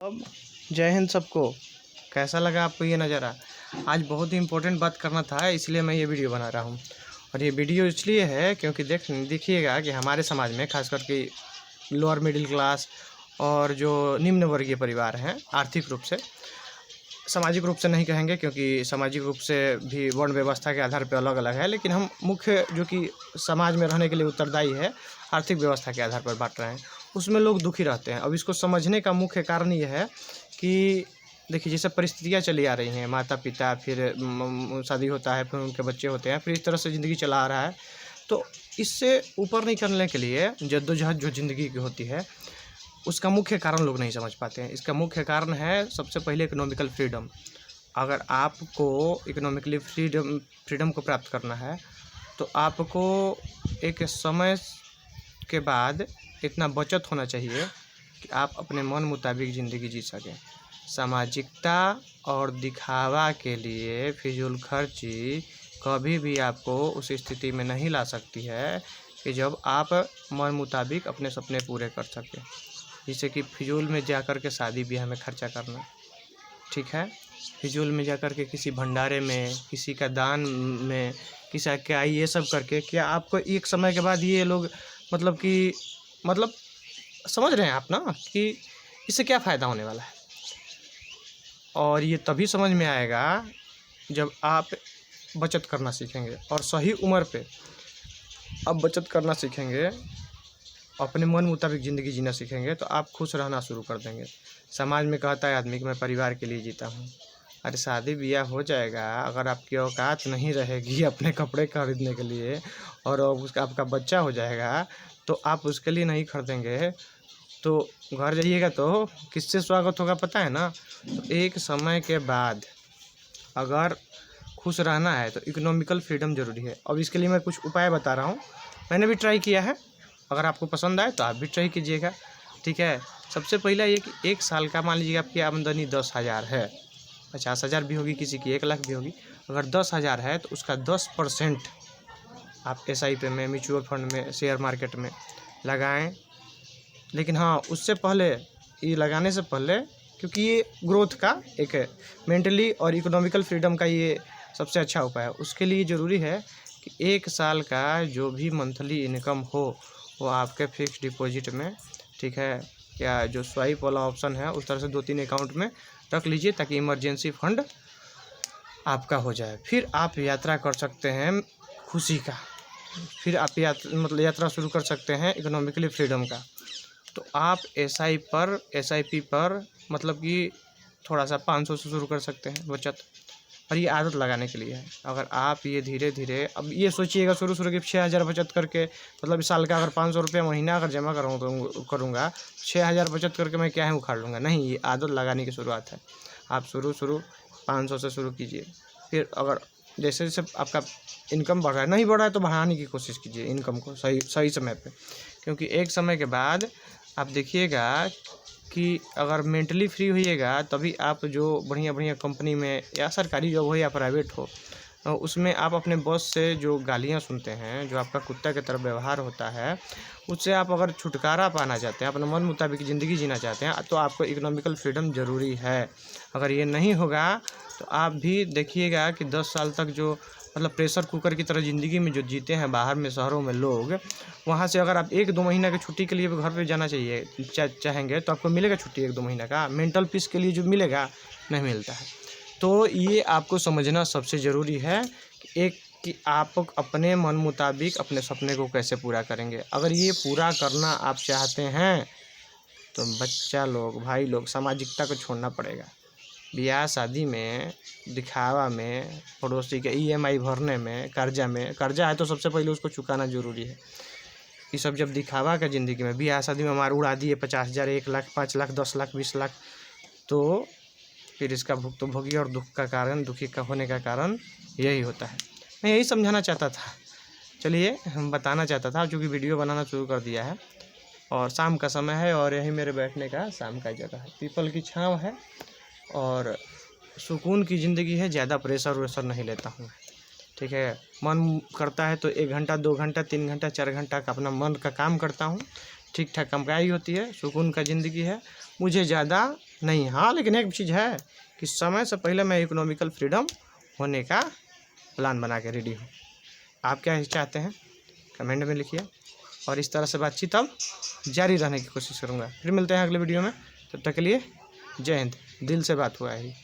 अब जय हिंद सबको। कैसा लगा आपको ये नज़ारा? आज बहुत ही इम्पोर्टेंट बात करना था, इसलिए मैं ये वीडियो बना रहा हूँ। और ये वीडियो इसलिए है क्योंकि देखिएगा कि हमारे समाज में खास करके लोअर मिडिल क्लास और जो निम्न वर्गीय परिवार हैं, आर्थिक रूप से, सामाजिक रूप से नहीं कहेंगे क्योंकि सामाजिक रूप से भी वर्ण व्यवस्था के आधार पर अलग अलग है, लेकिन हम मुख्य जो कि समाज में रहने के लिए उत्तरदायी है, आर्थिक व्यवस्था के आधार पर बांट रहे हैं, उसमें लोग दुखी रहते हैं। अब इसको समझने का मुख्य कारण ये है कि देखिए, जैसे परिस्थितियाँ चली आ रही हैं, माता पिता, फिर शादी होता है, फिर उनके बच्चे होते हैं, फिर इस तरह से ज़िंदगी चला आ रहा है। तो इससे ऊपर निकलने के लिए जद्दोजहद जो ज़िंदगी की होती है, उसका मुख्य कारण लोग नहीं समझ पाते हैं। इसका मुख्य कारण है सबसे पहले इकोनॉमिकल फ्रीडम। अगर आपको इकोनॉमिकली फ्रीडम को प्राप्त करना है तो आपको एक समय के बाद इतना बचत होना चाहिए कि आप अपने मन मुताबिक ज़िंदगी जी सकें। सामाजिकता और दिखावा के लिए फिजूल खर्ची कभी भी आपको उस स्थिति में नहीं ला सकती है कि जब आप मन मुताबिक अपने सपने पूरे कर सकें। जैसे कि फिजूल में जाकर के शादी ब्याह में खर्चा करना, ठीक है, फिजूल में जाकर के किसी भंडारे में, किसी का दान में, किसी का ये सब करके क्या आपको एक समय के बाद ये लोग मतलब समझ रहे हैं आप ना कि इससे क्या फ़ायदा होने वाला है। और ये तभी समझ में आएगा जब आप बचत करना सीखेंगे और सही उम्र पे आप बचत करना सीखेंगे, अपने मन मुताबिक ज़िंदगी जीना सीखेंगे तो आप खुश रहना शुरू कर देंगे। समाज में कहता है आदमी कि मैं परिवार के लिए जीता हूँ। अरे शादी ब्याह हो जाएगा, अगर आपकी औकात नहीं रहेगी अपने कपड़े खरीदने के लिए और उसका आपका बच्चा हो जाएगा तो आप उसके लिए नहीं खरीदेंगे तो घर जाइएगा तो किससे स्वागत होगा पता है ना। तो एक समय के बाद अगर खुश रहना है तो इकोनॉमिकल फ्रीडम ज़रूरी है। अब इसके लिए मैं कुछ उपाय बता रहा हूँ, मैंने भी ट्राई किया है। अगर आपको पसंद आए तो आप भी ट्राई कीजिएगा, ठीक है। सबसे पहला ये कि 1 साल का मान लीजिए आपकी आमदनी 10,000 है, 50,000 भी होगी, किसी की 1 लाख भी होगी। अगर 10,000 है तो उसका 10% आप SIP में, म्यूचुअल फंड में, शेयर मार्केट में लगाएं। लेकिन हाँ, उससे पहले, ये लगाने से पहले, क्योंकि ये ग्रोथ का एक है, मेंटली और इकोनॉमिकल फ्रीडम का ये सबसे अच्छा उपाय है। उसके लिए ज़रूरी है कि 1 साल का जो भी मंथली इनकम हो वो आपके फिक्स डिपॉजिट में, ठीक है, या जो स्वाइप वाला ऑप्शन है उस तरह से 2-3 अकाउंट में रख लीजिए ताकि इमरजेंसी फंड आपका हो जाए। फिर आप यात्रा कर सकते हैं खुशी का, फिर आप यात्रा शुरू कर सकते हैं इकोनॉमिकली फ्रीडम का। तो आप SIP पर मतलब कि थोड़ा सा 500 से शुरू कर सकते हैं बचत, और ये आदत लगाने के लिए है। अगर आप ये धीरे धीरे, अब ये सोचिएगा शुरू की 6,000 बचत करके, मतलब इस साल का अगर 500 रुपये महीना अगर जमा करूँगा 6,000 बचत करके मैं क्या है उखाड़ लूँगा, नहीं, ये आदत लगाने की शुरुआत है। आप शुरू 500 से शुरू कीजिए। फिर अगर जैसे जैसे आपका इनकम बढ़ रहा है, नहीं बढ़ रहा है तो बढ़ाने की कोशिश कीजिए इनकम को सही समय पे, क्योंकि एक समय के बाद आप देखिएगा कि अगर मेंटली फ्री होइएगा तभी आप जो बढ़िया कंपनी में, या सरकारी जॉब हो या प्राइवेट हो, उसमें आप अपने बॉस से जो गालियाँ सुनते हैं, जो आपका कुत्ता की तरह व्यवहार होता है, उससे आप अगर छुटकारा पाना चाहते हैं, अपने मन मुताबिक ज़िंदगी जीना चाहते हैं, तो आपको इकोनॉमिकल फ्रीडम ज़रूरी है। अगर ये नहीं होगा तो आप भी देखिएगा कि 10 साल तक जो मतलब प्रेशर कुकर की तरह ज़िंदगी में जो जीते हैं बाहर में, शहरों में लोग, वहाँ से अगर आप 1-2 महीना की छुट्टी के लिए भी घर पे जाना चाहेंगे तो आपको मिलेगा छुट्टी 1-2 महीना का? मेंटल पीस के लिए जो मिलेगा, नहीं मिलता है। तो ये आपको समझना सबसे ज़रूरी है कि आप अपने मन मुताबिक अपने सपने को कैसे पूरा करेंगे। अगर ये पूरा करना आप चाहते हैं तो बच्चा लोग, भाई लोग, सामाजिकता को छोड़ना पड़ेगा। ब्याह शादी में, दिखावा में, पड़ोसी के EMI भरने में, कर्जा है तो सबसे पहले उसको चुकाना ज़रूरी है। ये सब जब दिखावा का ज़िंदगी में, ब्याह शादी में हमारा उड़ा दिए 50,000, 1 लाख, 5 लाख, 10 लाख, 20 लाख, तो फिर इसका भुक्तभोगी और दुखी का होने का कारण यही होता है। मैं यही समझाना चाहता था, चलिए हम बताना चाहता था, चूँकि वीडियो बनाना शुरू कर दिया है और शाम का समय है और यही मेरे बैठने का शाम का जगह है, पीपल की छाँव है और सुकून की ज़िंदगी है, ज़्यादा प्रेशर वेशर नहीं लेता हूँ, ठीक है। मन करता है तो 1 घंटा, 2 घंटा, 3 घंटा, 4 घंटा का अपना मन का काम करता हूँ, ठीक ठाक कमाई होती है, सुकून का ज़िंदगी है। मुझे ज़्यादा नहीं। हाँ, लेकिन एक चीज़ है कि समय से पहले मैं इकोनॉमिकल फ्रीडम होने का प्लान बना के रेडी हूँ। आप क्या चाहते हैं कमेंट में लिखिए, और इस तरह से बातचीत अब जारी रहने की कोशिश करूँगा। फिर मिलते हैं अगले वीडियो में, तब तक के लिए जय हिंद। दिल से बात हुआ है।